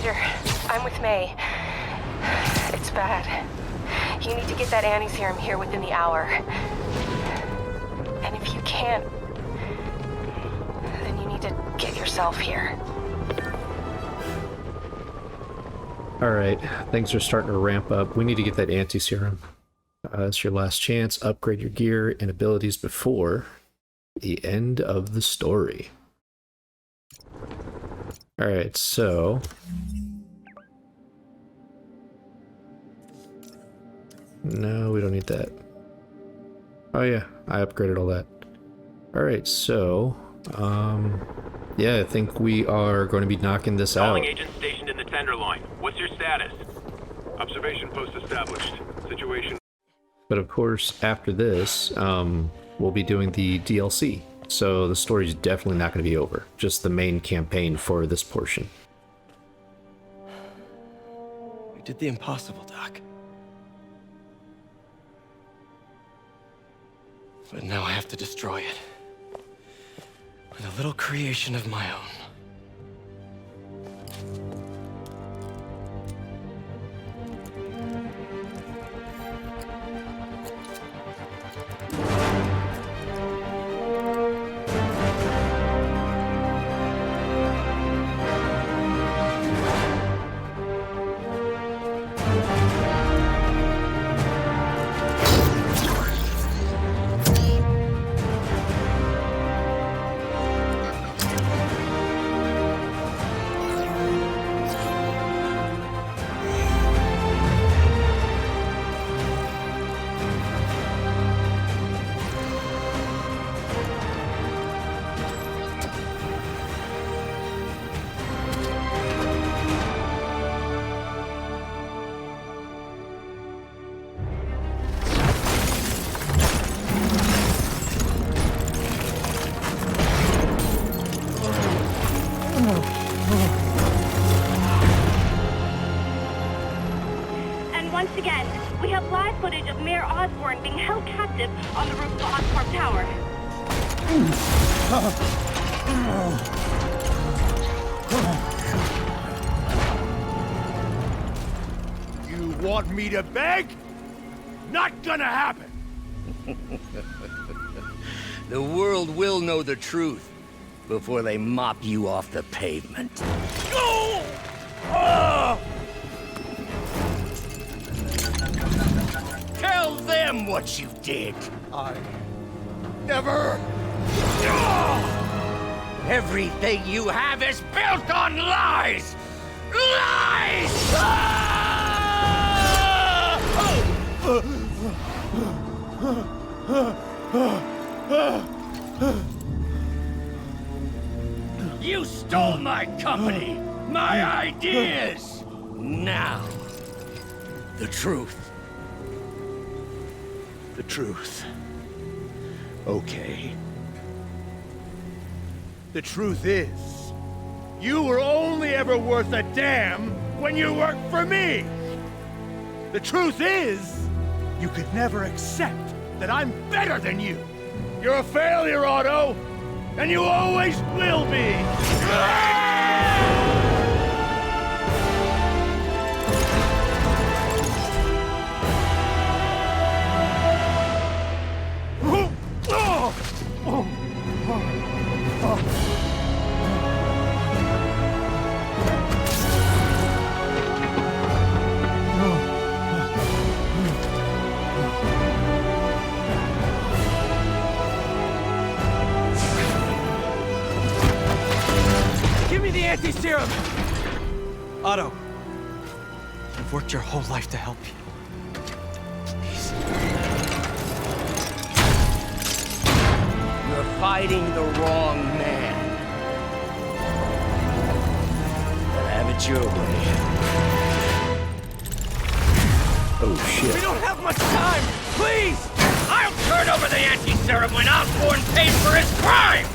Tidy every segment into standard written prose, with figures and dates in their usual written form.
Peter, I'm with May. It's bad. You need to get that anti-serum here within the hour. And if you can't, then you need to get yourself here. Alright, things are starting to ramp up. We need to get that anti-serum. It's your last chance. Upgrade your gear and abilities before the end of the story. Alright, so... No, we don't need that. Oh yeah, I upgraded all that. Alright, so... yeah, I think we are going to be knocking this out. Calling agent stationed in the Tenderloin. What's your status? Observation post established. Situation. But of course, after this, we'll be doing the DLC. So the story's definitely not going to be over. Just the main campaign for this portion. We did the impossible, Doc. But now I have to destroy it. With a little creation of my own. Once again, we have live footage of Mayor Osborn being held captive on the roof of Oscorp Tower. You want me to beg? Not gonna happen! The world will know the truth before they mop you off the pavement. Go! Oh! Tell them what you did. I never... Everything you have is built on lies! Lies! You stole my company, my ideas! Now, the truth. The truth. Okay. The truth is, you were only ever worth a damn when you worked for me! The truth is, you could never accept that I'm better than you! You're a failure, Otto! And you always will be! Anti-serum! Otto, I've worked your whole life to help you. Please. You're fighting the wrong man. But have it your way. Oh shit. We don't have much time! Please! I'll turn over the anti-serum when Osborn pays for his crimes!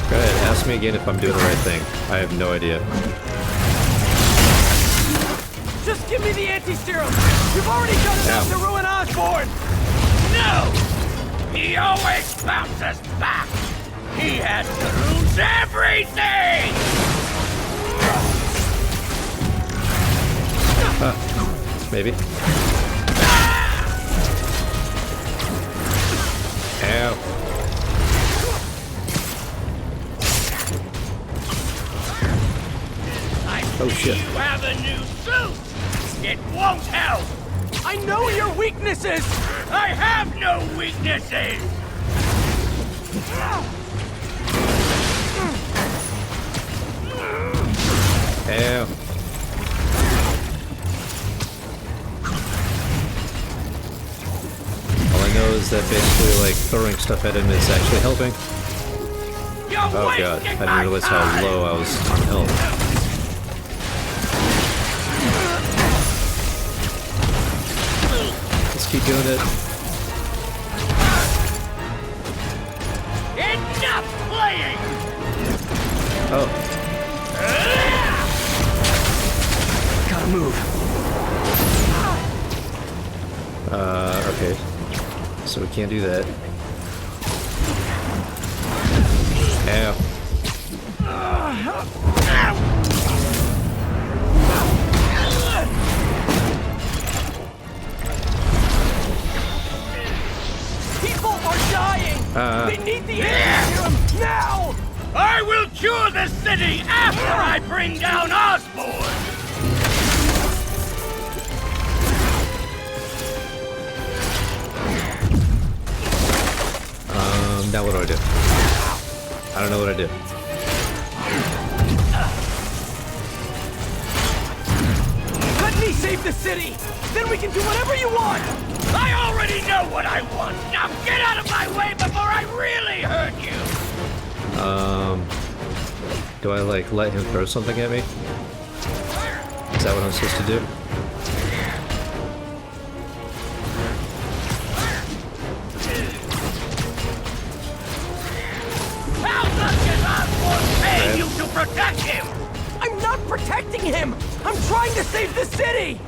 Go ahead, ask me again if I'm doing the right thing. I have no idea. Just Give me the anti-serum! You've already done enough to ruin Osborn! No! He always bounces back! He has to lose everything! Maybe. Ow. Oh shit. You have a new suit! It won't help! I know your weaknesses! I have no weaknesses! Ow. All I know is that basically, like, throwing stuff at him is actually helping. Oh god, I didn't realize how low I was on health. Let's keep doing it. Enough playing! Oh, Gotta move. okay. So we can't do that. Ow. People are dying! They need the anti-serum now! I will cure the city after I bring down Osborn! Now what do I do? I don't know what I do. Let me save the city! Then we can do whatever you want! I already know what I want! Now get out of my way before I really hurt you! Do I, like, let him throw something at me? Is that what I'm supposed to do? How much is Osborn paying you to protect him? I'm not protecting him! I'm trying to save the city!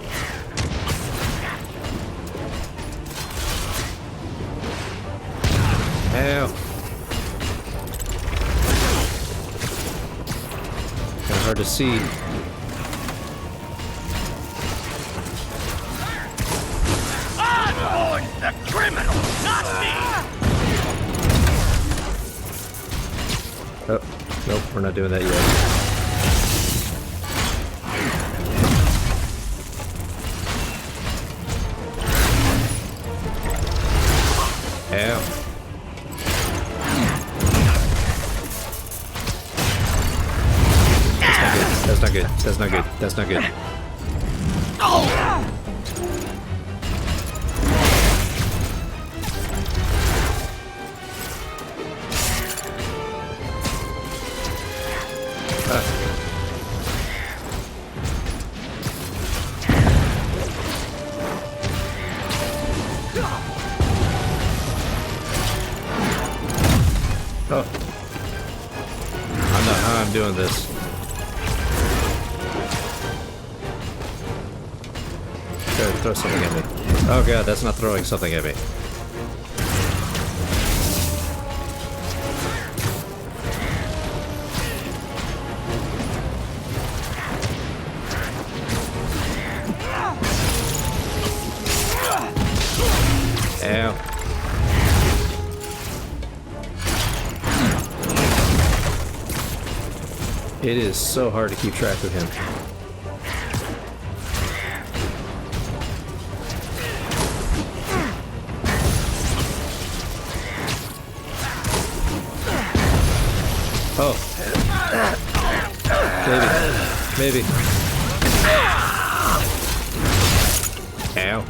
Ow. Kinda hard to see. Osborn's the criminal, not me! Oh, nope, we're not doing that yet. Ow. That's not good. That's not good. That's not good. Oh. I'm not how I'm doing this. Throw something at me. Oh god, that's not throwing something at me. Ow. It is so hard to keep track of him. Oh. Maybe. Ow.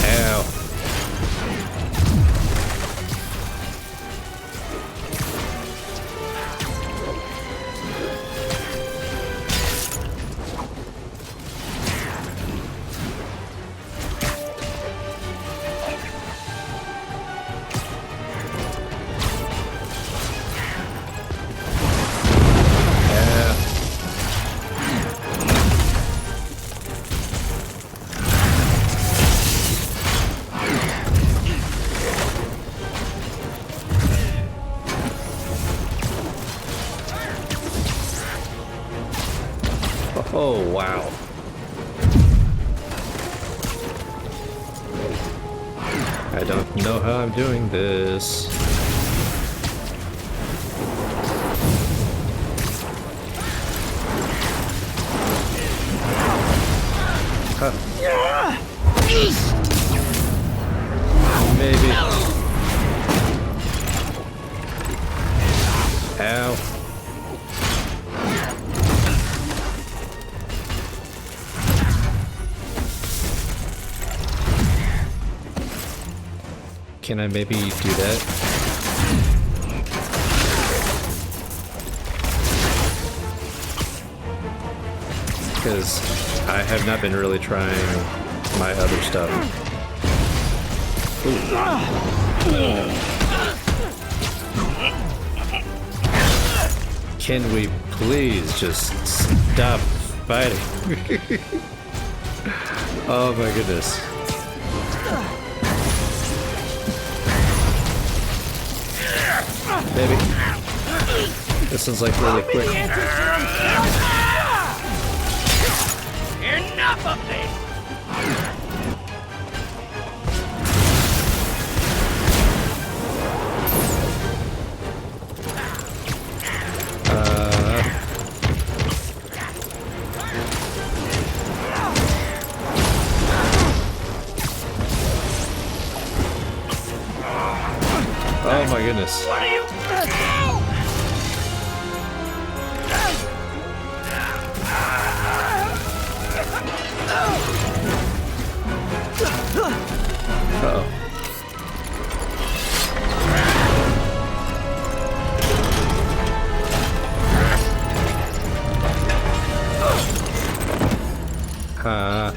Ow. Oh, wow. I don't know how I'm doing this. Huh. Maybe. Ow. Can I maybe do that? Because I have not been really trying my other stuff. Ooh. Can we please just stop fighting? Oh my goodness. Maybe. This is like really quick. Enough of this! Oh my goodness. What are you... Uh-oh.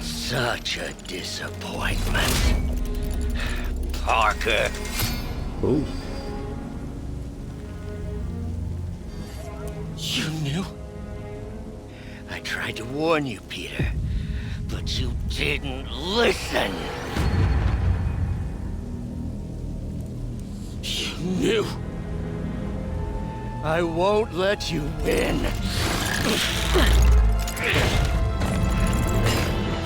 Such a disappointment. Parker. Ooh. You knew? I tried to warn you, Peter, but you didn't listen. You knew. I won't let you win.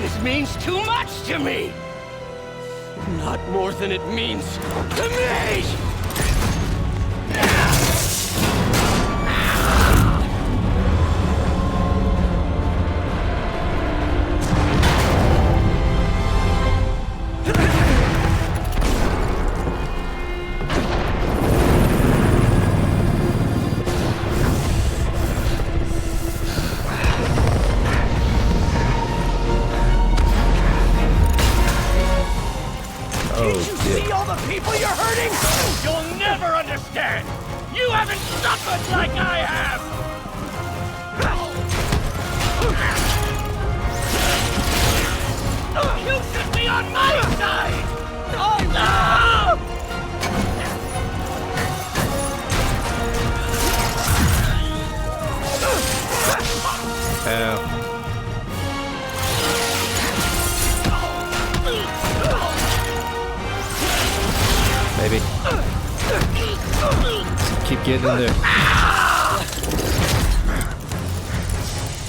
This means too much to me. Not more than it means to me! See all the people you're hurting? You'll never understand! You haven't suffered like I have! You should be on my side! Oh no! Ow. Maybe. Keep getting in there.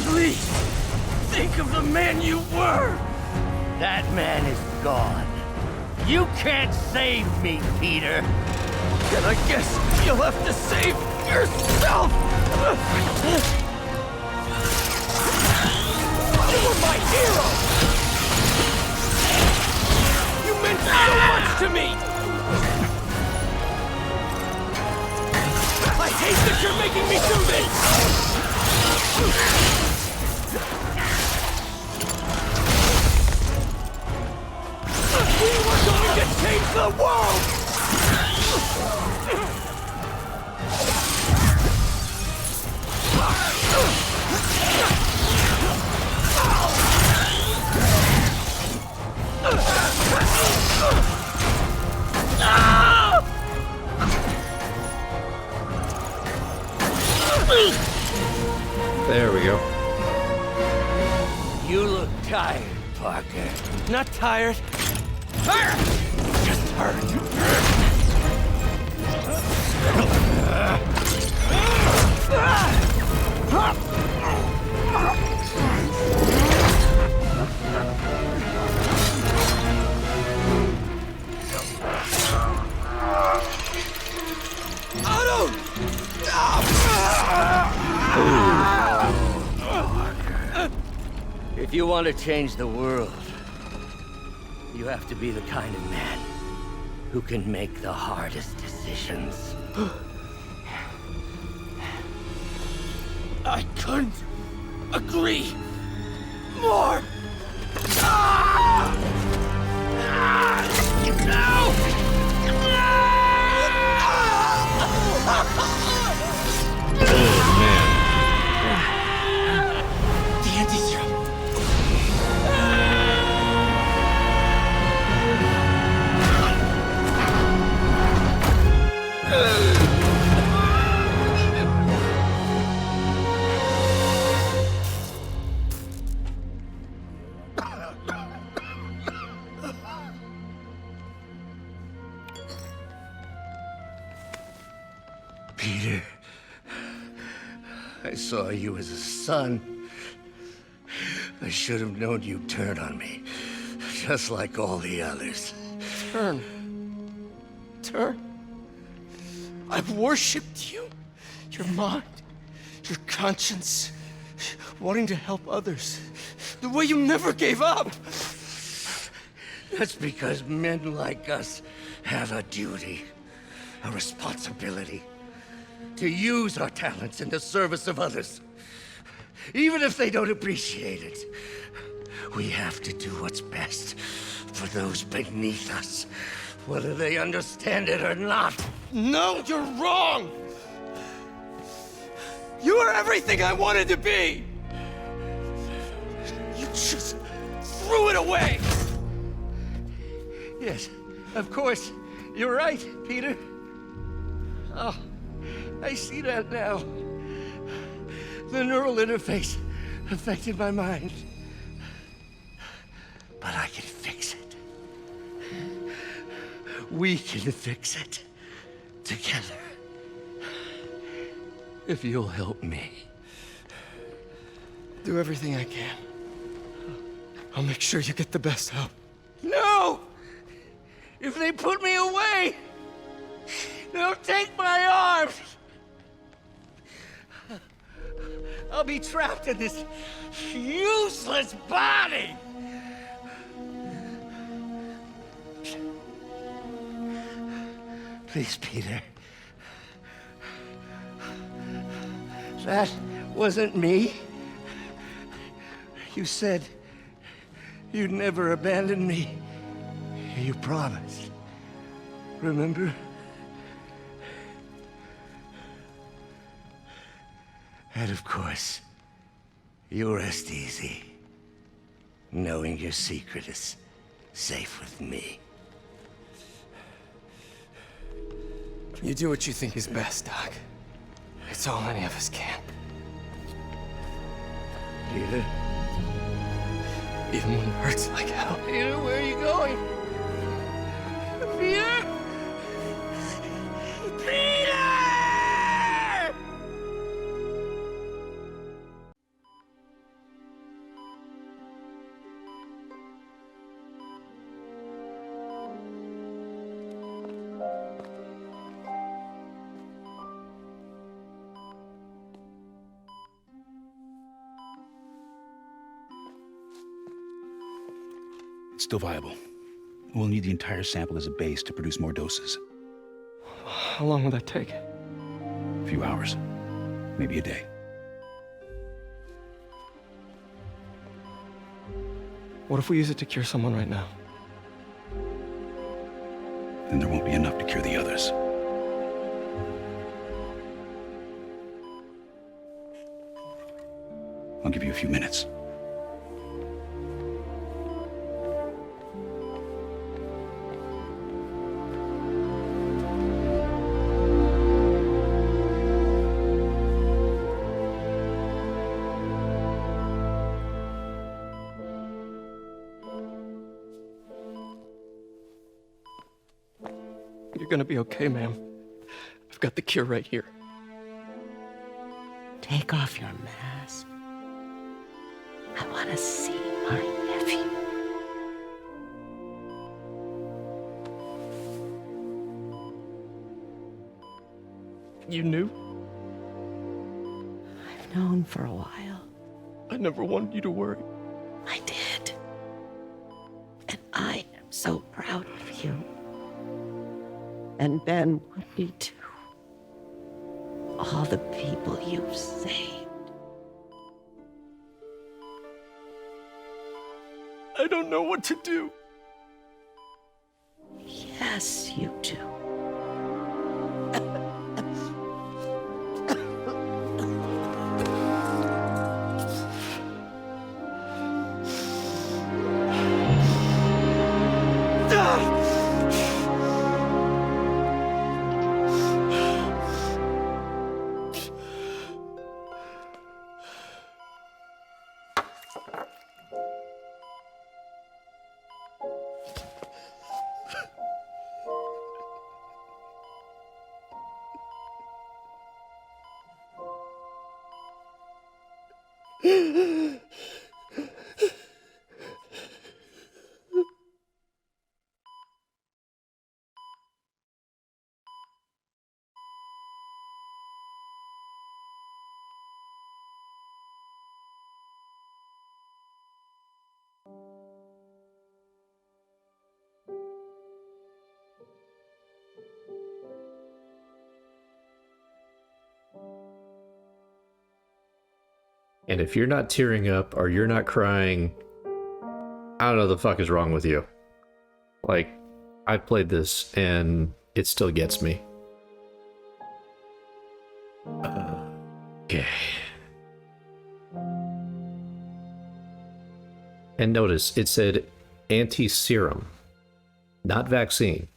Please, think of the man you were! That man is gone. You can't save me, Peter. Then I guess you'll have to save yourself! You were my hero! You meant so much to me! I hate that you're making me do this! We were going to change the world! There we go. You look tired, Parker. Not tired. Just hurt. you want to change the world, you have to be the kind of man who can make the hardest decisions. I couldn't agree more! Oh man. The anti-serum. Peter, I saw you as a son. I should have known you'd turn on me, just like all the others. Turn. I've worshipped you. Your mind, your conscience, wanting to help others. The way you never gave up. That's because men like us have a duty, a responsibility, to use our talents in the service of others. Even if they don't appreciate it, we have to do what's best for those beneath us, whether they understand it or not. No, you're wrong! You are everything I wanted to be! You just threw it away! Yes, of course. You're right, Peter. Oh, I see that now. The neural interface affected my mind. But I can fix it. We can fix it. Together. If you'll help me. Do everything I can. I'll make sure you get the best help. No! If they put me away, they'll take my arms. I'll be trapped in this useless body. Please, Peter. That wasn't me. You said you'd never abandon me. You promised. Remember? And of course, you rest easy, knowing your secret is safe with me. You do what you think is best, Doc. It's all any of us can. Peter? Even when it hurts like hell. Peter, where are you going? Peter? Peter! It's still viable. We'll need the entire sample as a base to produce more doses. How long will that take? A few hours. Maybe a day. What if we use it to cure someone right now? Then there won't be enough to cure the others. I'll give you a few minutes. You're gonna be okay, ma'am. I've got the cure right here. Take off your mask. I want to see my nephew. You knew? I've known for a while. I never wanted you to worry. I did. And I am so proud of you. And Ben would be too. All the people you've saved. I don't know what to do. Yes, you do. And if you're not tearing up or you're not crying, I don't know the fuck is wrong with you. Like, I've played this and it still gets me. Okay. And notice it said anti-serum, not vaccine.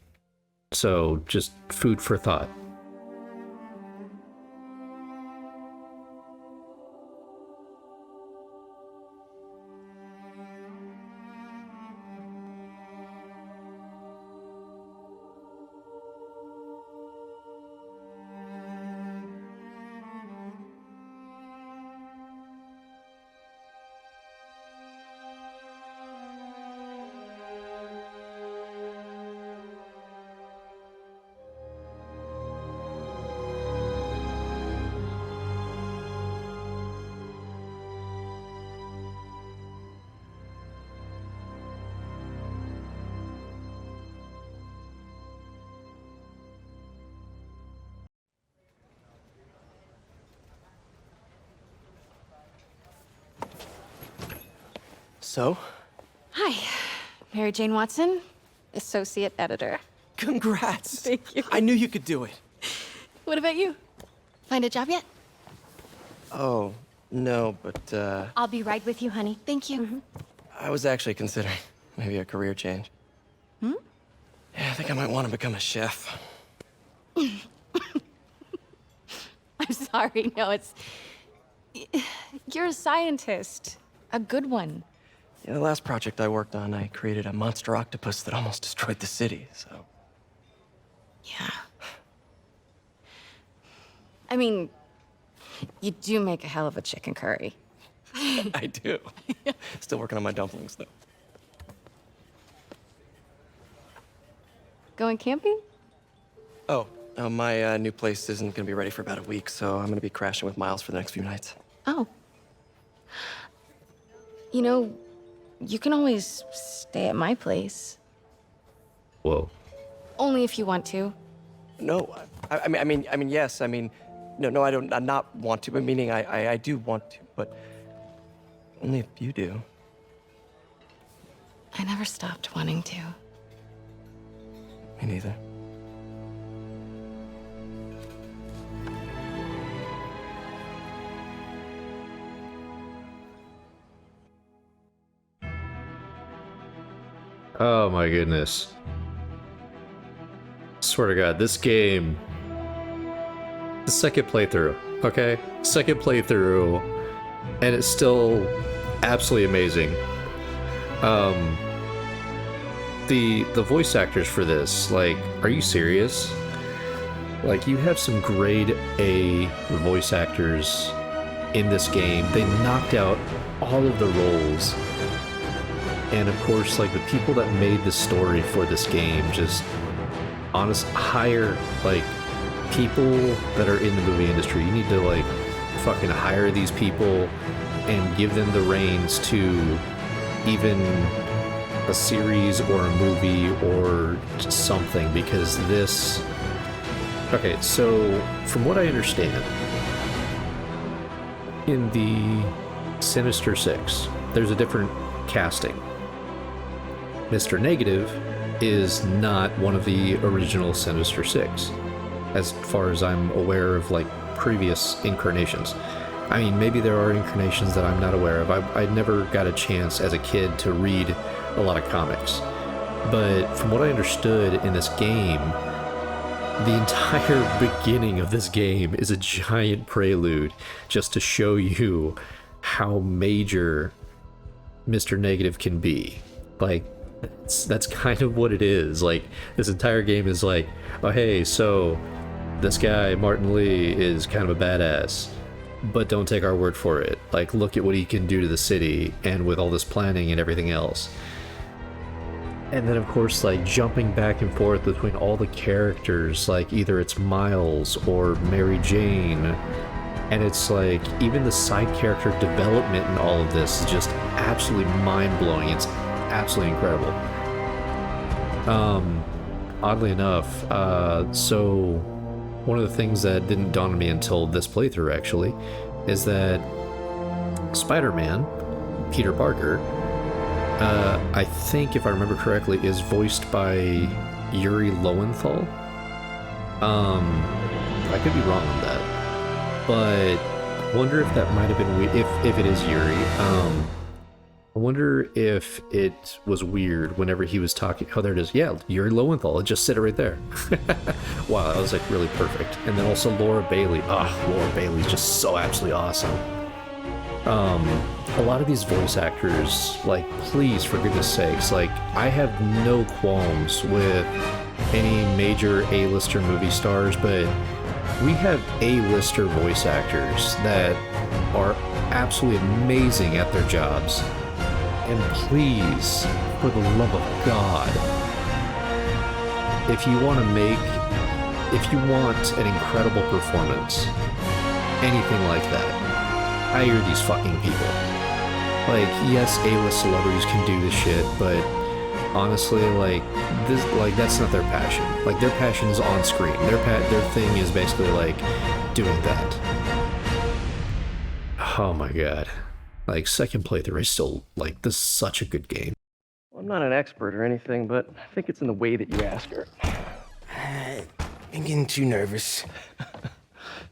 So just food for thought. So? Hi, Mary Jane Watson, Associate Editor. Congrats! Thank you. I knew you could do it. What about you? Find a job yet? Oh, no, but, I'll be right with you, honey. Thank you. I was actually considering maybe a career change. Yeah, I think I might want to become a chef. I'm sorry, no, it's... You're a scientist. A good one. Yeah, the last project I worked on, I created a monster octopus that almost destroyed the city, so... Yeah. I mean, you do make a hell of a chicken curry. I do. Still working on my dumplings, though. Going camping? Oh, my new place isn't gonna be ready for about a week, so I'm gonna be crashing with Miles for the next few nights. Oh. You know, you can always stay at my place. Whoa. Only if you want to. No, I mean, yes. I mean, no, I don't. I not want to. But meaning, I do want to, but only if you do. I never stopped wanting to. Me neither. Oh my goodness. Swear to God, this game... The second playthrough, okay? Second playthrough, and it's still absolutely amazing. The voice actors for this, like, are you serious? Like, you have some grade A voice actors in this game. They knocked out all of the roles. And of course, like, the people that made the story for this game just hire, like, people that are in the movie industry. You need to, like, fucking hire these people and give them the reins to even a series or a movie or something, because this... Okay, so from what I understand, in the Sinister Six, there's a different casting. Mr. Negative is not one of the original Sinister Six, as far as I'm aware of, like, previous incarnations. I mean, maybe there are incarnations that I'm not aware of. I never got a chance as a kid to read a lot of comics. But from what I understood in this game, the entire beginning of this game is a giant prelude just to show you how major Mr. Negative can be. Like, that's kind of what it is. Like, this entire game is like, oh hey, so this guy, Martin Lee, is kind of a badass, but don't take our word for it. Like, look at what he can do to the city, and with all this planning and everything else. And then, of course, like, jumping back and forth between all the characters, like, either it's Miles or Mary Jane, and it's like, even the side character development in all of this is just absolutely mind-blowing. It's absolutely incredible. Oddly enough, so one of the things that didn't dawn on me until this playthrough, actually, is that Spider-Man, Peter Parker, I think, if I remember correctly, is voiced by Yuri Lowenthal. I could be wrong on that, but I wonder if that might have been weird, if it is Yuri. I wonder if it was weird whenever he was talking. Oh, there it is. Yeah, Yuri Lowenthal. It just said it right there. Wow, that was like really perfect. And then also Laura Bailey. Laura Bailey's just so absolutely awesome. A lot of these voice actors, like, please, for goodness sakes, like, I have no qualms with any major A-lister movie stars, but we have A-lister voice actors that are absolutely amazing at their jobs. And please, for the love of God, if you want an incredible performance, anything like that, hire these fucking people. Like, yes, A-list celebrities can do this shit, but honestly, like, that's not their passion. Like, their passion is on screen. Their thing is basically, like, doing that. Oh my god. Like, second playthrough, I still, like, this is such a good game. Well, I'm not an expert or anything, but I think it's in the way that you ask her. I'm getting too nervous.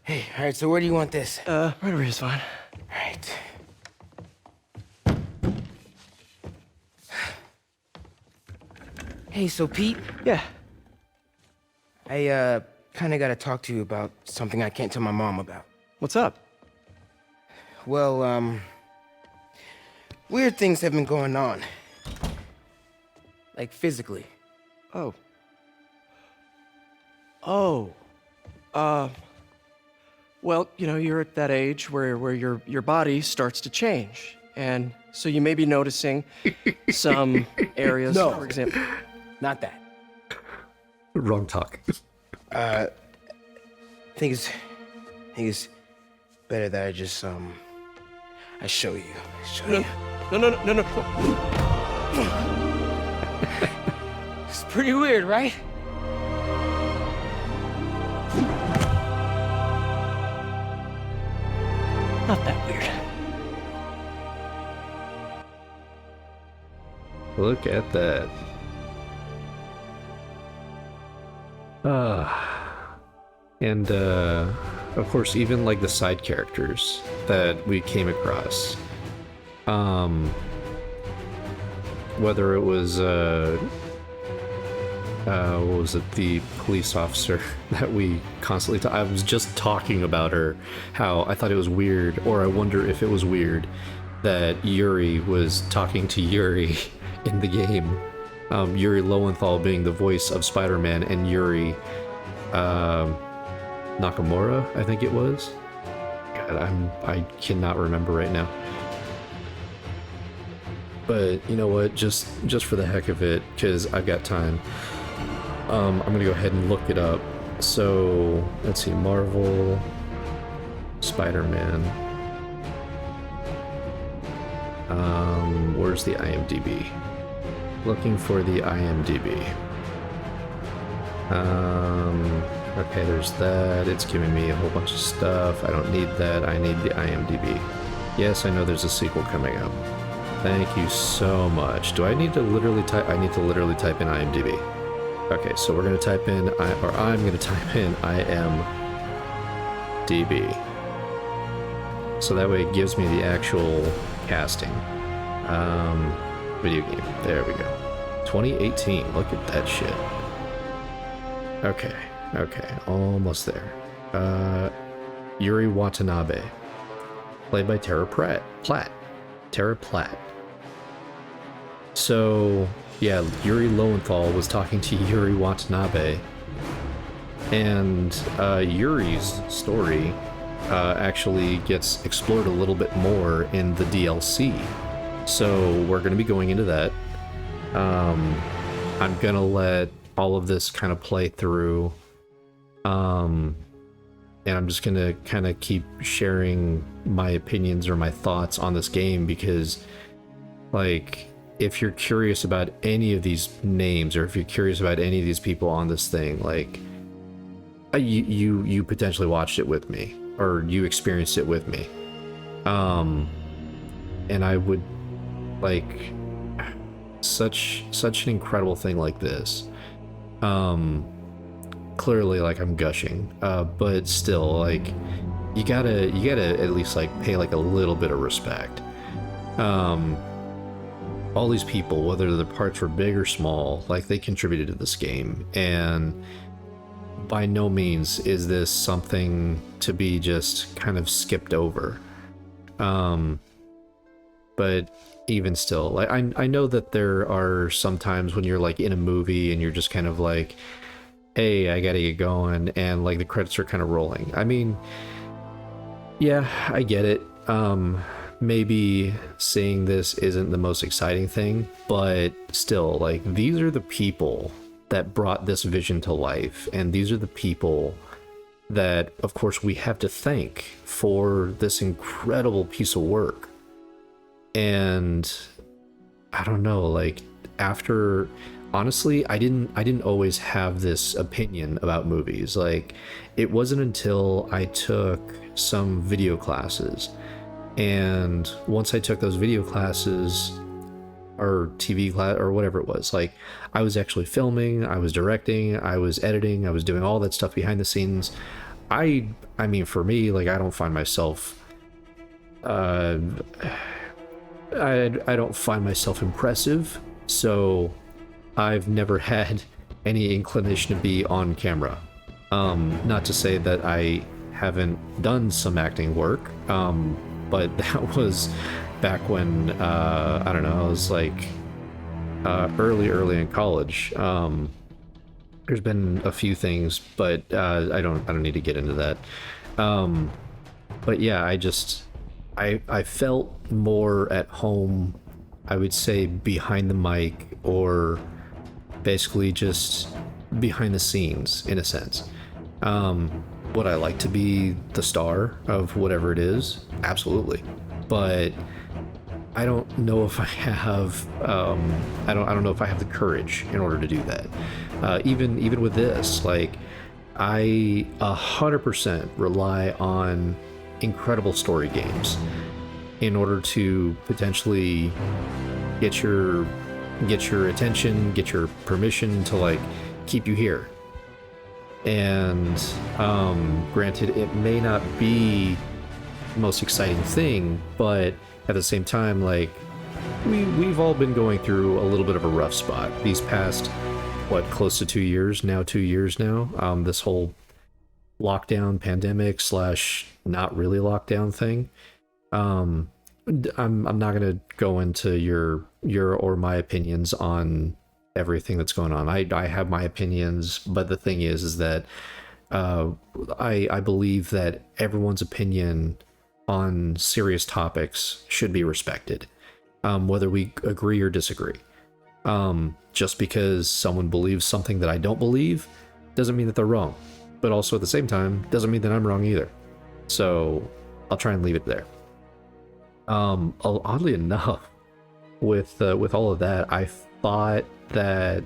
Hey, all right, so where do you want this? Right over here is fine. All right. Hey, so Pete? Yeah? I, kinda gotta talk to you about something I can't tell my mom about. What's up? Well, weird things have been going on. Like, physically. Oh. Well, you know, you're at that age where your body starts to change. And so you may be noticing some areas, No. for example. Not that. Wrong talk. I think it's better that I just, I show you. No. It's pretty weird, right? Not that weird. Look at that. And of course, even like the side characters that we came across, whether it was what was it, the police officer that we constantly I was just talking about her, how I thought it was weird, or I wonder if it was weird that Yuri was talking to Yuri in the game. Yuri Lowenthal being the voice of Spider-Man, and Yuri Nakamura, I think it was. God, I cannot remember right now. But you know what? Just for the heck of it, because I've got time, I'm gonna go ahead and look it up. So let's see, Marvel Spider-Man. Where's the IMDb? Looking for the IMDb. Okay, there's that. It's giving me a whole bunch of stuff. I don't need that. I need the IMDb. Yes, I know there's a sequel coming up. Thank you so much. Do I need to literally type? I need to literally type in IMDb. Okay, so we're gonna type in, I'm gonna type in IMDb. So that way it gives me the actual casting. Video game. There we go. 2018. Look at that shit. Okay, almost there. Yuri Watanabe, played by Tara Platt. So, yeah, Yuri Lowenthal was talking to Yuri Watanabe, and Yuri's story actually gets explored a little bit more in the DLC. So we're going to be going into that. I'm going to let all of this kind of play through, and I'm just gonna kind of keep sharing my opinions or my thoughts on this game, because like, if you're curious about any of these names, or if you're curious about any of these people on this thing, like you potentially watched it with me, or you experienced it with me, and I would like such an incredible thing like this. Clearly, like, I'm gushing, but still, like, you gotta at least like pay like a little bit of respect. All these people, whether their parts were big or small, like, they contributed to this game, and by no means is this something to be just kind of skipped over. But even still, like, I know that there are some times when you're like in a movie and you're just kind of like, hey, I gotta get going, and like the credits are kind of rolling. I mean, yeah, I get it. Maybe seeing this isn't the most exciting thing, but still, like, these are the people that brought this vision to life, and these are the people that, of course, we have to thank for this incredible piece of work. And I don't know, like, after, honestly, I didn't always have this opinion about movies. Like, it wasn't until I took some video classes, and once I took those video classes, or TV class, or whatever it was, like, I was actually filming, I was directing, I was editing, I was doing all that stuff behind the scenes. I mean, for me, like, I don't find myself I don't find myself impressive, so I've never had any inclination to be on camera. Not to say that I haven't done some acting work, but that was back when, I don't know, I was like early in college. There's been a few things, but I don't need to get into that. But yeah, I felt more at home, I would say, behind the mic, or basically just behind the scenes, in a sense. Would I like to be the star of whatever it is? Absolutely. But I don't know if I have, I don't know if I have the courage in order to do that. Even with this, like, I 100% rely on incredible story games in order to potentially get your attention, get your permission to, like, keep you here. And granted, it may not be the most exciting thing, but at the same time, like, we've all been going through a little bit of a rough spot these past, what, close to 2 years now, this whole lockdown, pandemic / not really lockdown thing. I'm not gonna go into your or my opinions on everything that's going on. I have my opinions, but the thing is that I believe that everyone's opinion on serious topics should be respected, whether we agree or disagree. Just because someone believes something that I don't believe doesn't mean that they're wrong, but also at the same time doesn't mean that I'm wrong either. So I'll try and leave it there. Oddly enough, with all of that, I thought that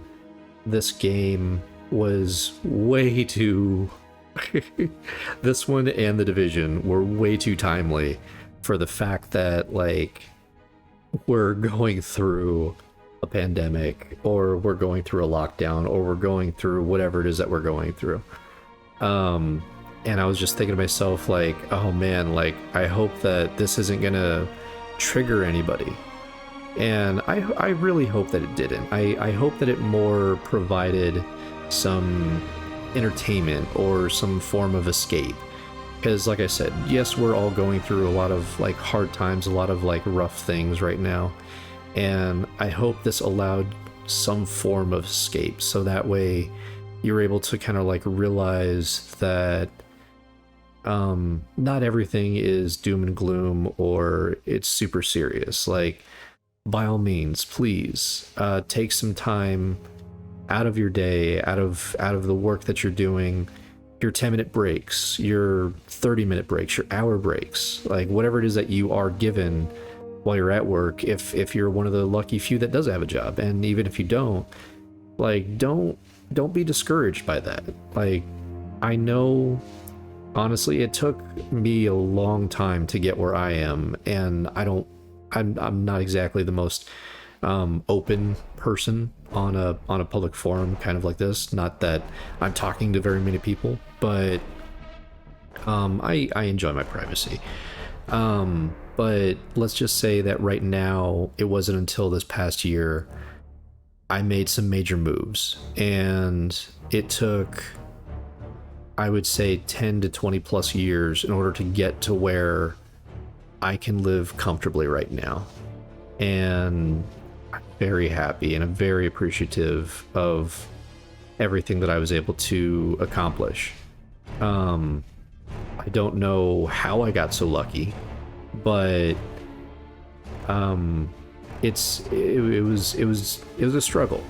this game was way too this one and The Division were way too timely for the fact that, like, we're going through a pandemic, or we're going through a lockdown, or we're going through whatever it is that we're going through. And I was just thinking to myself, like, oh man, like, I hope that this isn't gonna trigger anybody. And I really hope that it didn't. I hope that it more provided some entertainment or some form of escape. Because, like I said, yes, we're all going through a lot of, like, hard times, a lot of, like, rough things right now. And I hope this allowed some form of escape, so that way you're able to kind of, like, realize that not everything is doom and gloom or it's super serious. Like, by all means, please take some time out of your day, out of the work that you're doing, your 10-minute breaks, your 30-minute breaks, your hour breaks, like whatever it is that you are given while you're at work, if you're one of the lucky few that does have a job. And even if you don't, like, don't be discouraged by that. Like, I know, honestly, it took me a long time to get where I am, and I'm not exactly the most open person on a public forum kind of like this. Not that I'm talking to very many people, but I enjoy my privacy. But let's just say that right now, it wasn't until this past year I made some major moves, and it took, I would say, 10 to 20 plus years in order to get to where I can live comfortably right now. And I'm very happy and I'm very appreciative of everything that I was able to accomplish. I don't know how I got so lucky, but it was a struggle.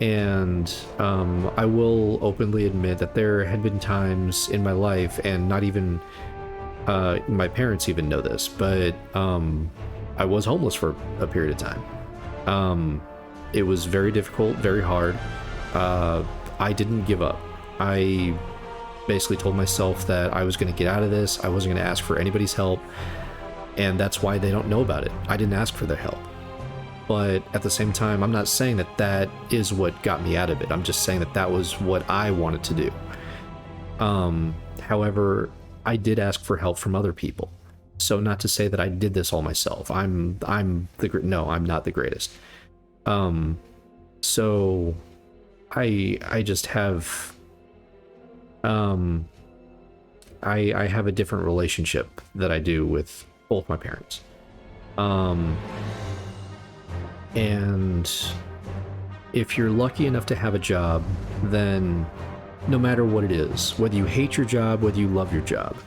And I will openly admit that there had been times in my life, and not even my parents even know this, but I was homeless for a period of time. It was very difficult, very hard. I didn't give up. I basically told myself that I was going to get out of this. I wasn't going to ask for anybody's help, and that's why they don't know about it. I didn't ask for their help. But at the same time, I'm not saying that that is what got me out of it. I'm just saying that that was what I wanted to do. However, I did ask for help from other people. So not to say that I did this all myself. I'm not the greatest. So I just have I have a different relationship that I do with both my parents. And if you're lucky enough to have a job, then no matter what it is, whether you hate your job, whether you love your job,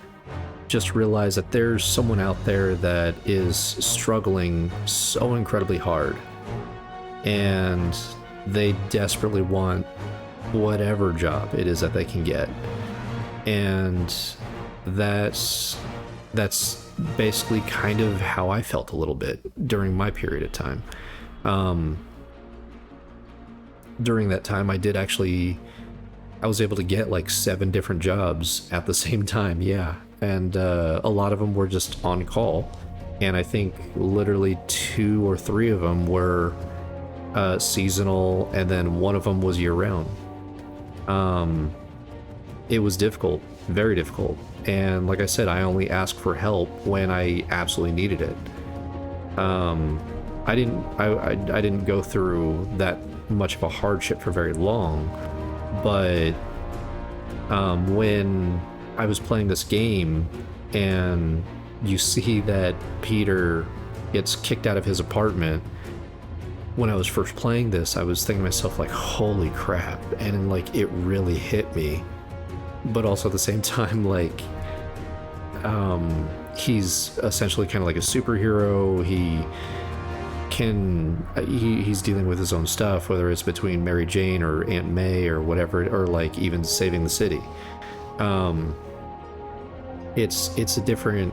just realize that there's someone out there that is struggling so incredibly hard, and they desperately want whatever job it is that they can get. And that's basically kind of how I felt a little bit during my period of time. During that time, I was able to get like 7 different jobs at the same time, yeah. And a lot of them were just on call. And I think literally 2 or 3 of them were seasonal, and then one of them was year-round. It was difficult, very difficult. And like I said, I only asked for help when I absolutely needed it. I didn't go through that much of a hardship for very long, but when I was playing this game and you see that Peter gets kicked out of his apartment, when I was first playing this, I was thinking to myself, like, holy crap, and like it really hit me. But also at the same time, like, he's essentially kind of like a superhero. He's dealing with his own stuff, whether it's between Mary Jane or Aunt May or whatever, or like even saving the city. It's a different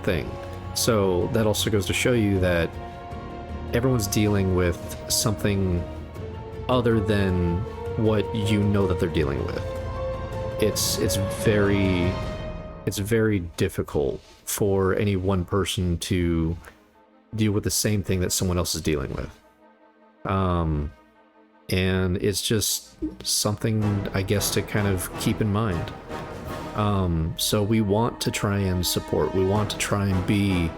thing. So that also goes to show you that everyone's dealing with something other than what you know that they're dealing with. It's very difficult for any one person to deal with the same thing that someone else is dealing with. And it's just something, I guess, to kind of keep in mind. So we want to try and support. We want to try and be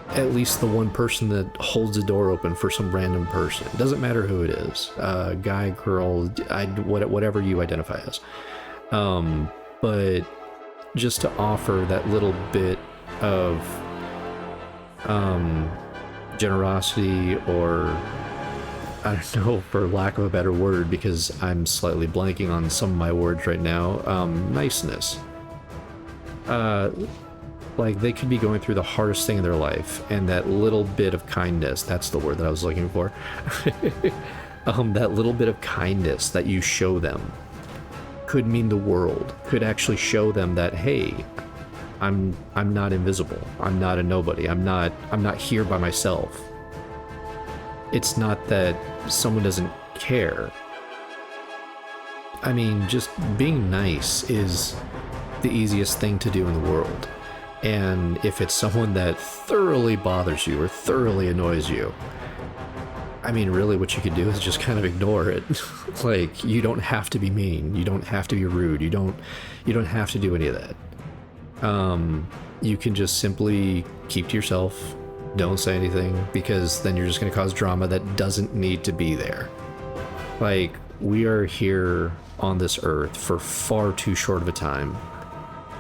at least the one person that holds the door open for some random person. It doesn't matter who it is, guy, girl, whatever you identify as. But just to offer that little bit of generosity, or I don't know, for lack of a better word, because I'm slightly blanking on some of my words right now, niceness. Like, they could be going through the hardest thing in their life, and that little bit of kindness, that's the word that I was looking for, that little bit of kindness that you show them could mean the world, could actually show them that, hey, I'm not invisible, I'm not a nobody, I'm not here by myself. It's not that someone doesn't care. I mean, just being nice is the easiest thing to do in the world. And if it's someone that thoroughly bothers you or thoroughly annoys you, I mean, really what you could do is just kind of ignore it. Like, you don't have to be mean, you don't have to be rude, you don't have to do any of that. You can just simply keep to yourself, don't say anything, because then you're just going to cause drama that doesn't need to be there. Like, we are here on this earth for far too short of a time,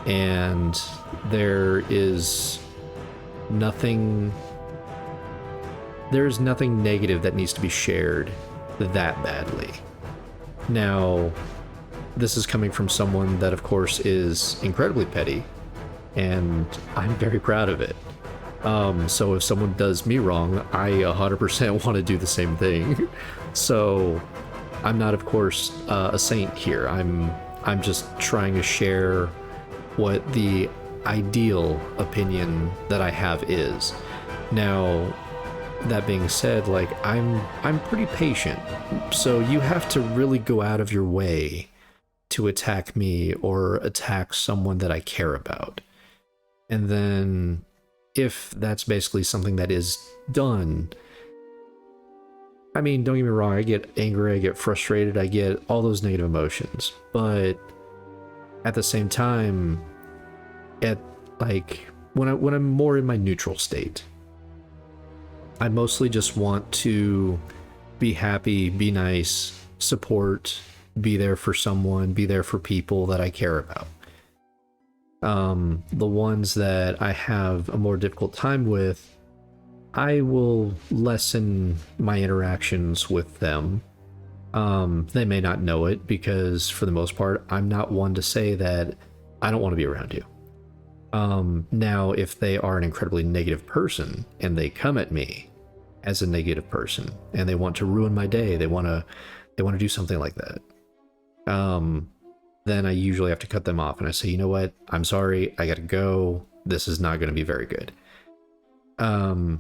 and there's nothing negative that needs to be shared that badly. Now, this is coming from someone that, of course, is incredibly petty, and I'm very proud of it. So if someone does me wrong, I 100% want to do the same thing. So I'm not, of course, a saint here. I'm just trying to share what the ideal opinion that I have is. Now, that being said, like, I'm pretty patient, so you have to really go out of your way to attack me or attack someone that I care about. And then, if that's basically something that is done, I mean, don't get me wrong, I get angry, I get frustrated, I get all those negative emotions, but at the same time, when I'm more in my neutral state, I mostly just want to be happy, be nice, support, be there for someone, be there for people that I care about. The ones that I have a more difficult time with, I will lessen my interactions with them. They may not know it, because for the most part, I'm not one to say that I don't want to be around you. Now, if they are an incredibly negative person and they come at me as a negative person and they want to ruin my day, they want to do something like that, then I usually have to cut them off, and I say, you know what, I'm sorry, I gotta go, this is not going to be very good. And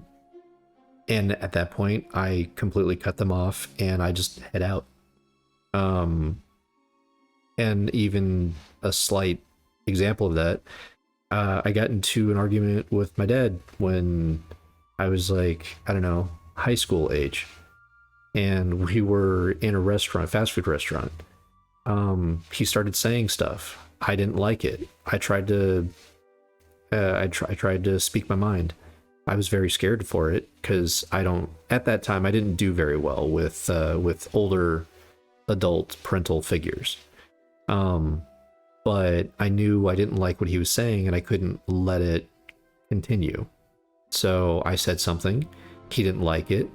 at that point, I completely cut them off and I just head out. And even a slight example of that, I got into an argument with my dad when I was like, I don't know, high school age, and we were in a restaurant, fast food restaurant. He started saying stuff. I didn't like it. I tried to speak my mind. I was very scared for it, because at that time, I didn't do very well with older adult parental figures. But I knew I didn't like what he was saying, and I couldn't let it continue. So I said something, he didn't like it,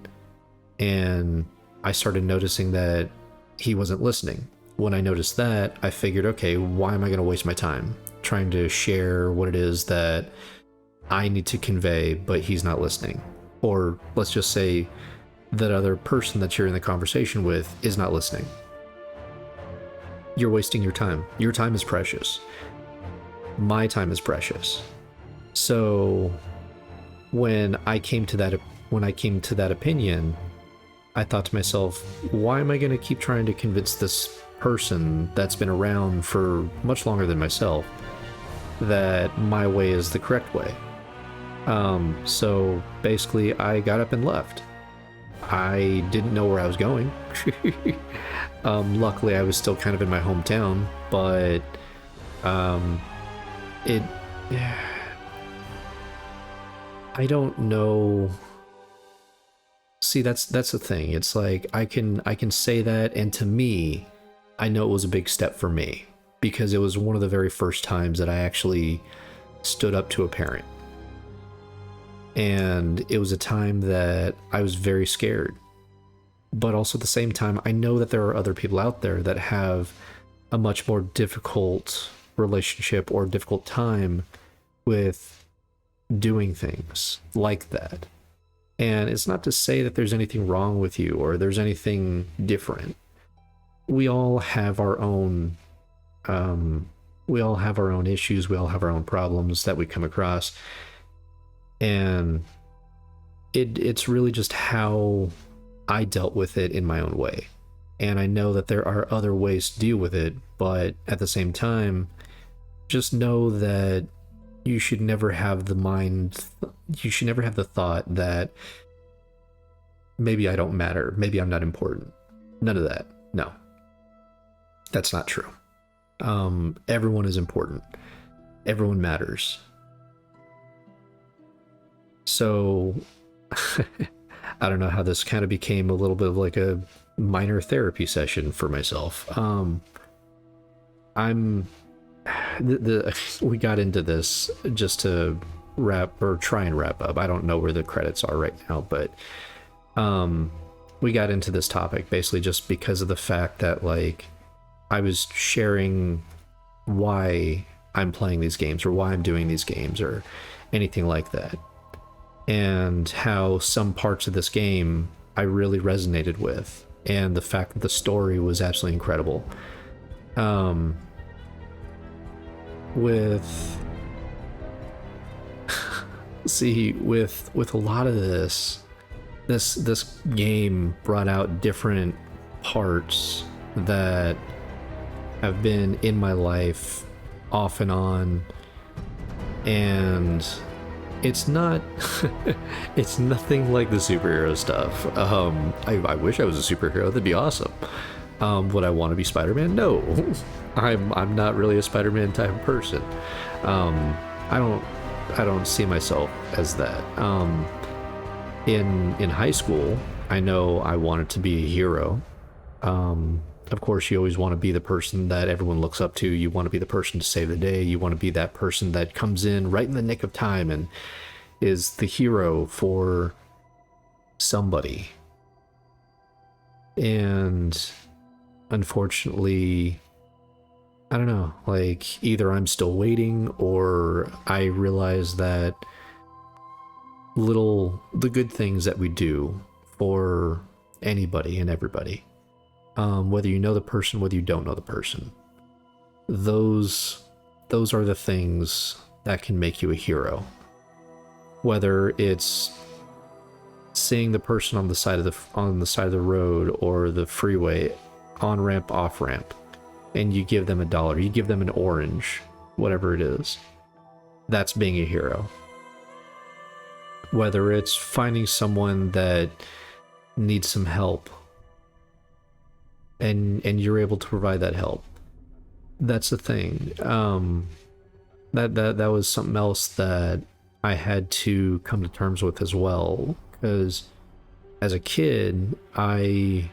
and I started noticing that he wasn't listening. When I noticed that, I figured, okay, why am I going to waste my time trying to share what it is that I need to convey, but he's not listening? Or let's just say that other person that you're in the conversation with is not listening. You're wasting your time. Your time is precious. My time is precious. So when I came to that when I came to that opinion, I thought to myself, why am I going to keep trying to convince this person that's been around for much longer than myself that my way is the correct way? So basically I got up and left. I didn't know where I was going. Luckily I was still kind of in my hometown, but I don't know. See, that's the thing. It's like I can say that, and to me, I know it was a big step for me because it was one of the very first times that I actually stood up to a parent. And it was a time that I was very scared. But also at the same time, I know that there are other people out there that have a much more difficult relationship or difficult time with doing things like that. And it's not to say that there's anything wrong with you or there's anything different. We all have our own issues, we all have our own problems that we come across. And it's really just how I dealt with it in my own way. And I know that there are other ways to deal with it, but at the same time, just know that you should never have the thought that maybe I don't matter, maybe I'm not important. None of that. No. That's not true. Everyone is important. Everyone matters. So I don't know how this kind of became a little bit of like a minor therapy session for myself. We got into this just to try and wrap up. I don't know where the credits are right now, but we got into this topic basically just because of the fact that like I was sharing why I'm playing these games or why I'm doing these games or anything like that, and how some parts of this game I really resonated with, and the fact that the story was absolutely incredible. With a lot of this game brought out different parts that have been in my life off and on, and it's not it's nothing like the superhero stuff. I wish I was a superhero. That'd be awesome. Would I want to be Spider-Man? No. I'm not really a Spider-Man type of person. I don't see myself as that. In high school, I know I wanted to be a hero. Of course, you always want to be the person that everyone looks up to. You want to be the person to save the day. You want to be that person that comes in right in the nick of time and is the hero for somebody. And unfortunately, I don't know, like either I'm still waiting or I realize that the good things that we do for anybody and everybody, whether you know the person, whether you don't know the person, those are the things that can make you a hero. Whether it's seeing the person on the side of the road or the freeway, on ramp, off ramp, and you give them $1, you give them an orange, whatever it is, that's being a hero. Whether it's finding someone that needs some help and you're able to provide that help, that's the thing. That was something else that I had to come to terms with as well, because as a kid, I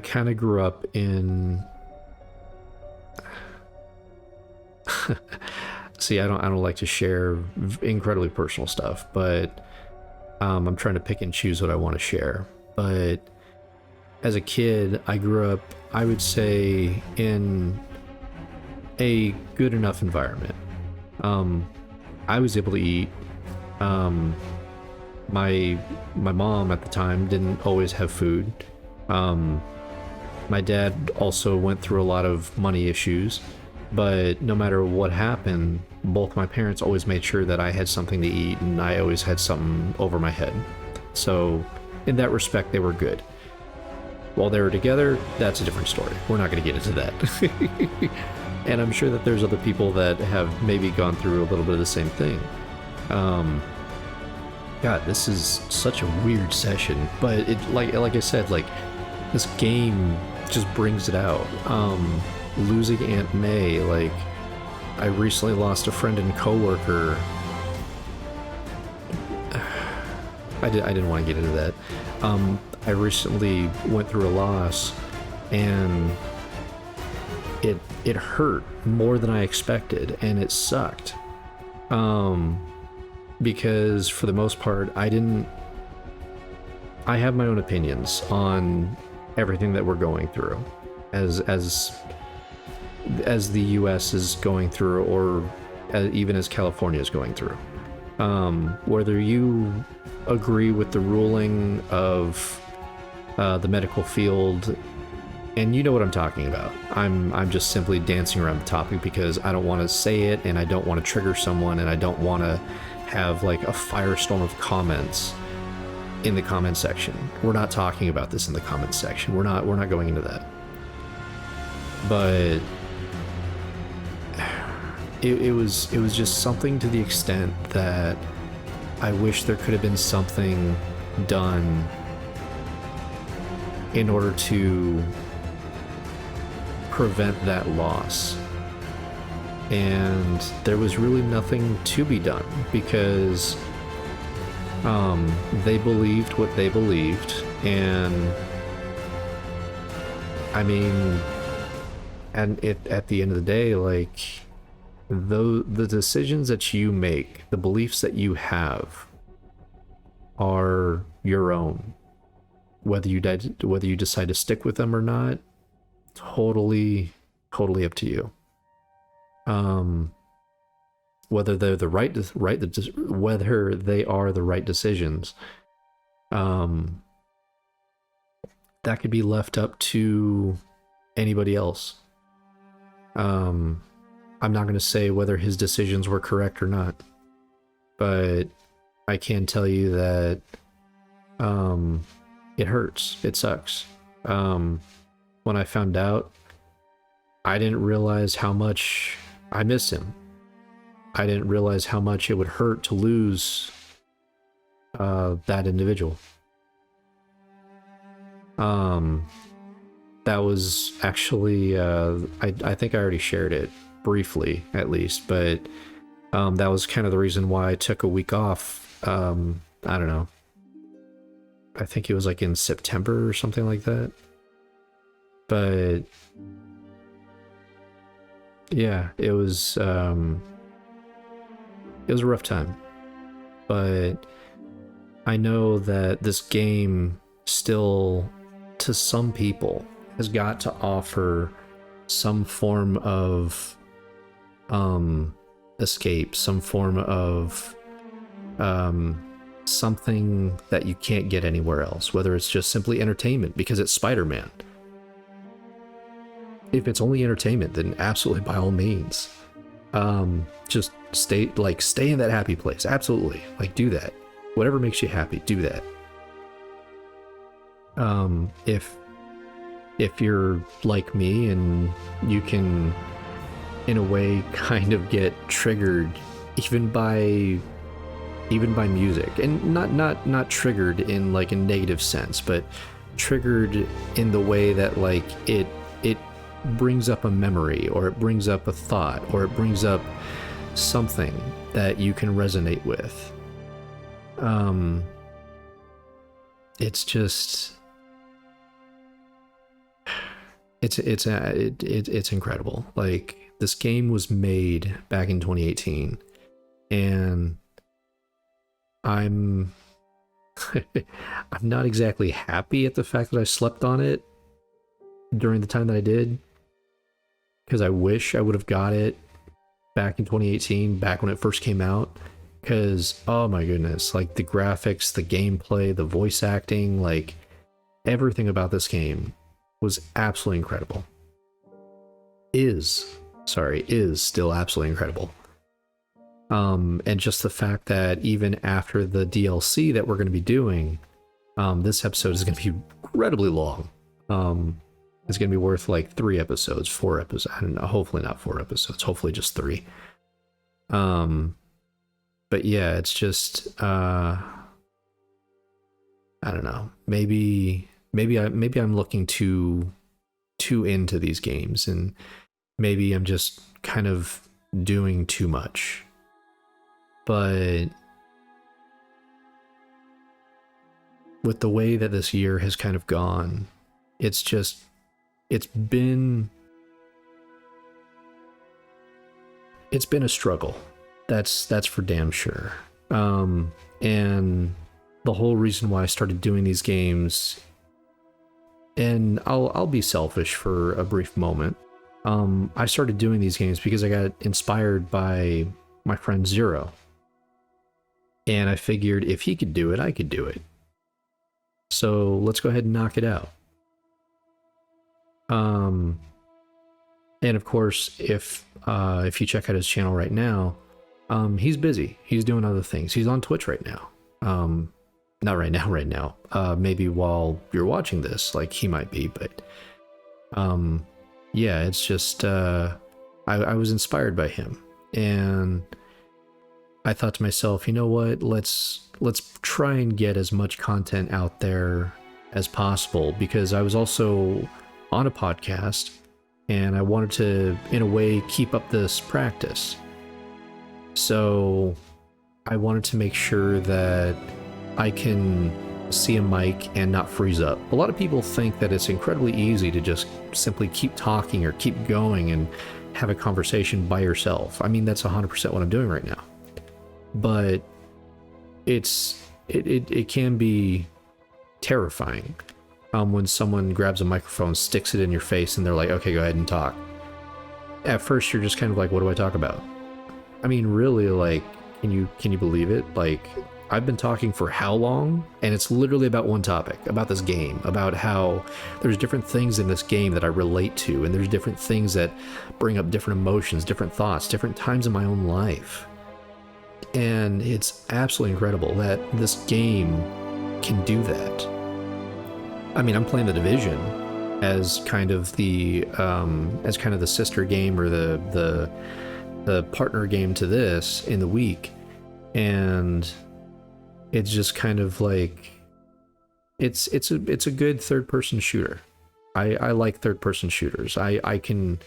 kind of grew up in see, I don't like to share incredibly personal stuff, but I'm trying to pick and choose what I want to share. But as a kid, I grew up, I would say, in a good enough environment. I was able to eat. My mom at the time didn't always have food. My dad also went through a lot of money issues, but no matter what happened, both my parents always made sure that I had something to eat and I always had something over my head. So in that respect, they were good. While they were together, that's a different story. We're not going to get into that. And I'm sure that there's other people that have maybe gone through a little bit of the same thing. God, this is such a weird session, but it like I said, like this game just brings it out. Losing Aunt May, like I recently lost a friend and coworker. I didn't want to get into that. I recently went through a loss, and it hurt more than I expected, and it sucked. Because for the most part, I have my own opinions on everything that we're going through, as the U.S. is going through, or even as California is going through. Whether you agree with the ruling of the medical field, and you know what I'm talking about. I'm just simply dancing around the topic because I don't want to say it, and I don't want to trigger someone, and I don't want to have like a firestorm of comments in the comment section. We're not talking about this in the comment section. We're not going into that. But it was just something to the extent that I wish there could have been something done in order to prevent that loss. And there was really nothing to be done because they believed what they believed, and I mean, and at the end of the day, like the decisions that you make, the beliefs that you have, are your own. Whether you decide to stick with them or not, totally up to you. Whether they're whether they are the right decisions, that could be left up to anybody else. I'm not going to say whether his decisions were correct or not, but I can tell you that it hurts. It sucks. When I found out, I didn't realize how much I miss him. I didn't realize how much it would hurt to lose that individual. That was actually, I think I already shared it briefly, at least, but that was kind of the reason why I took a week off. I don't know. I think it was like in September or something like that. But yeah, it was a rough time. But I know that this game still, to some people, has got to offer some form of escape, some form of something that you can't get anywhere else, whether it's just simply entertainment because it's Spider-Man. If it's only entertainment, then absolutely, by all means, just stay in that happy place. Absolutely, like, do that. Whatever makes you happy, do that. If you're like me and you can, in a way, kind of get triggered even by music, and not triggered in like a negative sense, but triggered in the way that like it brings up a memory, or it brings up a thought, or it brings up something that you can resonate with. It's just, it's incredible. Like, this game was made back in 2018, and I'm not exactly happy at the fact that I slept on it during the time that I did, because I wish I would have got it back in 2018, back when it first came out, because, oh my goodness, like the graphics, the gameplay, the voice acting, like everything about this game was absolutely incredible. Is still absolutely incredible. And just the fact that even after the DLC that we're going to be doing, this episode is going to be incredibly long. It's going to be worth like 3 episodes, 4 episodes. I don't know. Hopefully not 4 episodes. Hopefully just 3. But yeah, it's just I don't know. Maybe I'm looking too into these games, and maybe I'm just kind of doing too much. But with the way that this year has kind of gone, it's been a struggle. That's for damn sure. And the whole reason why I started doing these games, and I'll be selfish for a brief moment. I started doing these games because I got inspired by my friend Zero. And I figured if he could do it, I could do it. So let's go ahead and knock it out. And of course, if you check out his channel right now, he's busy. He's doing other things. He's on Twitch right now. Not right now. Maybe while you're watching this, like he might be, but yeah, it's just I was inspired by him, and I thought to myself, you know what? Let's try and get as much content out there as possible, because I was also on a podcast and I wanted to, in a way, keep up this practice. So I wanted to make sure that I can see a mic and not freeze up. A lot of people think that it's incredibly easy to just simply keep talking or keep going and have a conversation by yourself. I mean, that's 100% what I'm doing right now. But it can be terrifying when someone grabs a microphone, sticks it in your face, and they're like, okay, go ahead and talk. At first, you're just kind of like, what do I talk about? I mean, really, like, can you believe it? Like, I've been talking for how long? And it's literally about one topic, about this game, about how there's different things in this game that I relate to, and there's different things that bring up different emotions, different thoughts, different times in my own life. And it's absolutely incredible that this game can do that. I mean, I'm playing The Division as kind of the sister game, or the partner game to this in the week, and it's just kind of like it's a good third-person shooter. I like third-person shooters. I can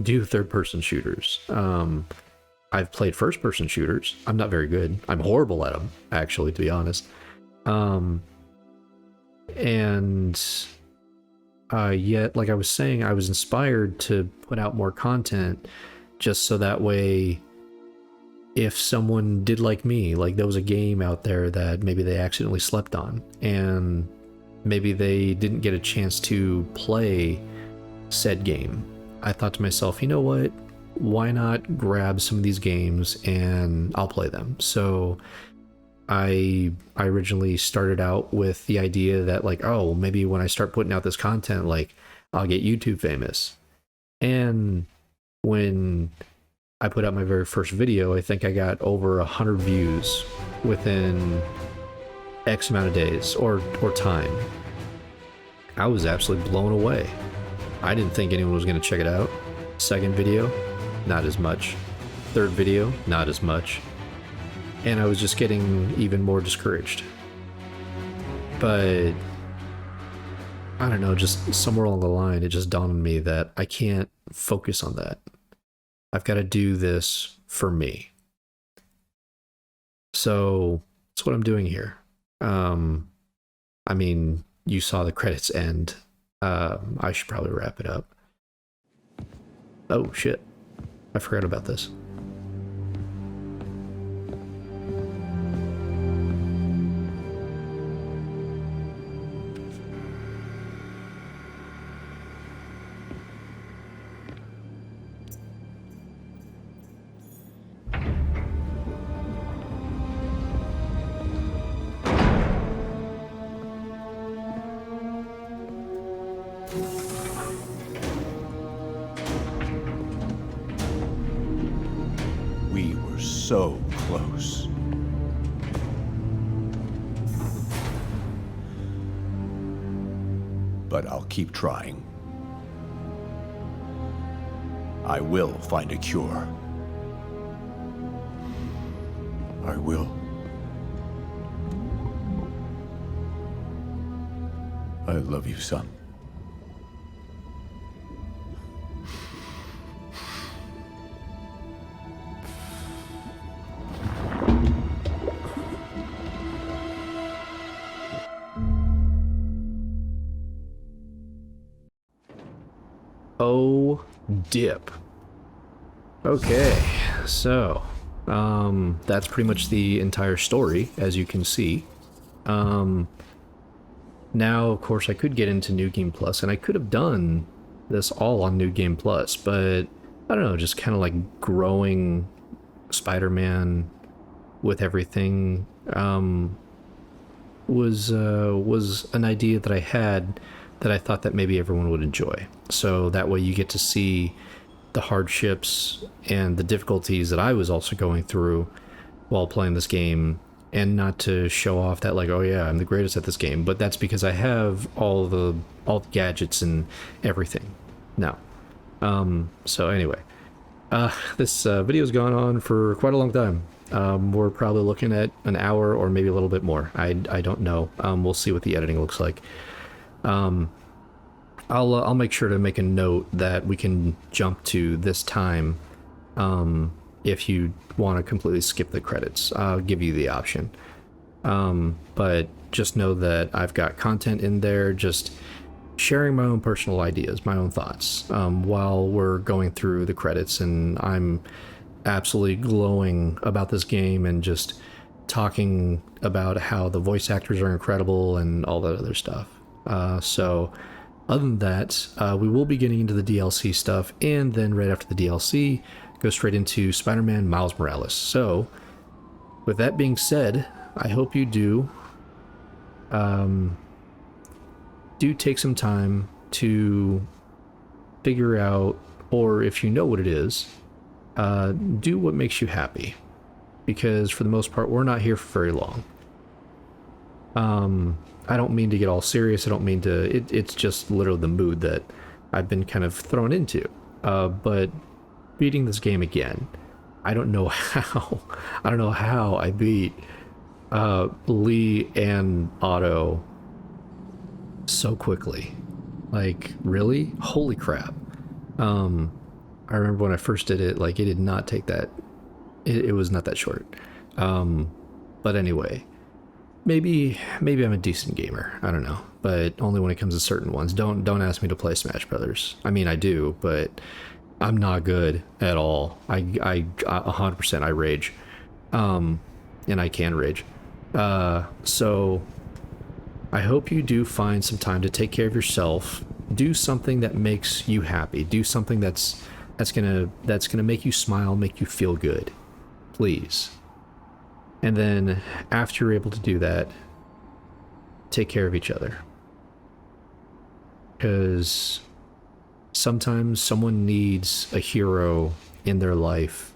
do third-person shooters. I've played first-person shooters. I'm not very good. I'm horrible at them, actually, to be honest. Yet, like I was saying, I was inspired to put out more content just so that way, if someone did like me, like there was a game out there that maybe they accidentally slept on, and maybe they didn't get a chance to play said game, I thought to myself, you know what? Why not grab some of these games and I'll play them? So I originally started out with the idea that, like, oh, maybe when I start putting out this content, like, I'll get YouTube famous. And when I put out my very first video, I think I got over 100 views within X amount of days or time. I was absolutely blown away. I didn't think anyone was going to check it out. Second video, not as much. Third video, not as much. And I was just getting even more discouraged. But I don't know, just somewhere along the line, it just dawned on me that I can't focus on that. I've got to do this for me. So that's what I'm doing here. I mean, you saw the credits end. I should probably wrap it up. Oh shit, I forgot about this. so close. But I'll keep trying. I will find a cure. I will. I love you, son. Oh, dip. Okay, so, that's pretty much the entire story, as you can see. Now, of course, I could get into New Game Plus, and I could have done this all on New Game Plus, but I don't know, just kind of like growing Spider-Man with everything was an idea that I had that I thought that maybe everyone would enjoy. So that way you get to see the hardships and the difficulties that I was also going through while playing this game, and not to show off that like, oh yeah, I'm the greatest at this game, but that's because I have all the gadgets and everything now. So anyway, this video's gone on for quite a long time. We're probably looking at an hour or maybe a little bit more. I don't know. We'll see what the editing looks like. I'll make sure to make a note that we can jump to this time. If you want to completely skip the credits, I'll give you the option. But just know that I've got content in there, just sharing my own personal ideas, my own thoughts, while we're going through the credits, and I'm absolutely glowing about this game and just talking about how the voice actors are incredible and all that other stuff. So other than that, we will be getting into the DLC stuff, and then right after the DLC, go straight into Spider-Man Miles Morales. So, with that being said, I hope you do take some time to figure out, or if you know what it is, do what makes you happy. Because for the most part, we're not here for very long. I don't mean to get all serious. I don't mean to... It's just literally the mood that I've been kind of thrown into. But beating this game again, I don't know how. I don't know how I beat Lee and Otto so quickly. Like, really? Holy crap. I remember when I first did it, like, it did not take that... It was not that short. But anyway... Maybe I'm a decent gamer. I don't know, but only when it comes to certain ones. Don't ask me to play Smash Brothers. I mean, I do, but I'm not good at all. I 100% I rage, and I can rage. So I hope you do find some time to take care of yourself. Do something that makes you happy. Do something that's gonna make you smile, make you feel good. Please. And then, after you're able to do that, take care of each other. Because sometimes someone needs a hero in their life.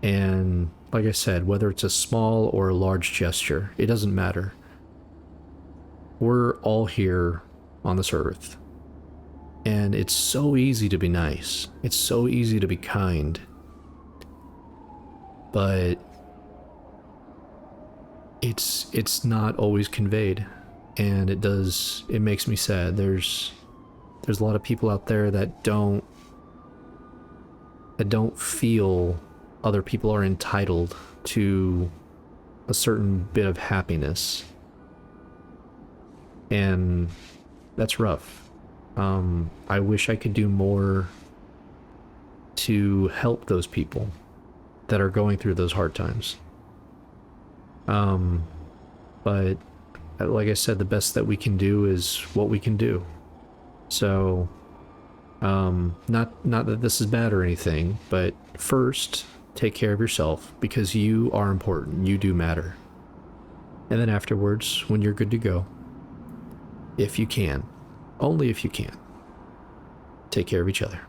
And, like I said, whether it's a small or a large gesture, it doesn't matter. We're all here on this earth. And it's so easy to be nice. It's so easy to be kind. But... it's not always conveyed, and it makes me sad. There's a lot of people out there that don't feel other people are entitled to a certain bit of happiness, and that's rough. I wish I could do more to help those people that are going through those hard times. But like I said, the best that we can do is what we can do. So, not that this is bad or anything, but first, take care of yourself, because you are important. You do matter. And then afterwards, when you're good to go, if you can, only if you can, take care of each other.